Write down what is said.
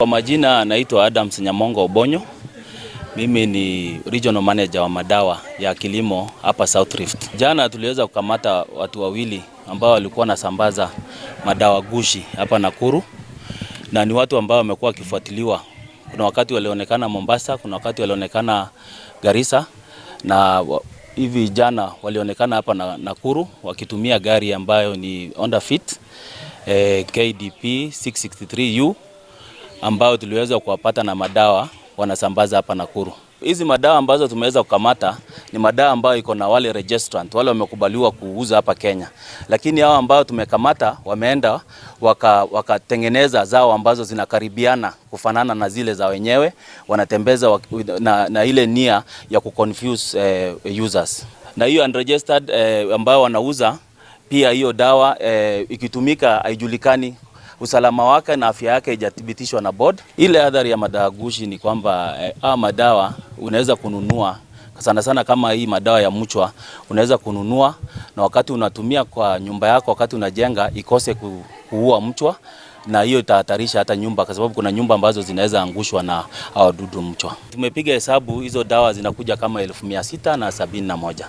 Kwa majina naitwa Adams Nyamongo Obonyo. Mimi ni regional manager wa madawa ya kilimo hapa South Rift. Jana tuliweza kukamata watu wawili ambao walikuwa nasambaza madawa gushi hapa Nakuru, na ni watu ambao wamekuwa wakifuatiliwa. Kuna wakati walionekana Mombasa, kuna wakati walionekana Garissa, na hivi jana walionekana hapa Nakuru wakitumia gari ambayo ni Honda Fit KDP 663U ambao tuliweza kuwapata na madawa wanasambaza hapa Nakuru. Hizi madawa ambazo tumeweza kukamata ni madawa ambayo iko na wale registrant, wale wamekubaliwa kuuza hapa Kenya. Lakini hao ambao tumekamata wameenda wakatengeneza zao ambazo zinakaribiana kufanana na zile za wenyewe, wanatembeza na ile nia ya kuconfuse users. Na hiyo unregistered ambao wanauza pia hiyo dawa ikitumika haijulikani usalama wake na afya yake haijathibitishwa na board. Ile adhari ya madawa gushi ni kwamba madawa unaweza kununua sana sana, kama hii madawa ya mchwa unaweza kununua, na wakati unatumia kwa nyumba yako, wakati unajenga, ikose kuua mchwa, na hiyo itahatarisha hata nyumba, kwa sababu kuna nyumba ambazo zinaweza angushwa na wadudu mchwa. Tumepiga hesabu, hizo dawa zinakuja kama 1671.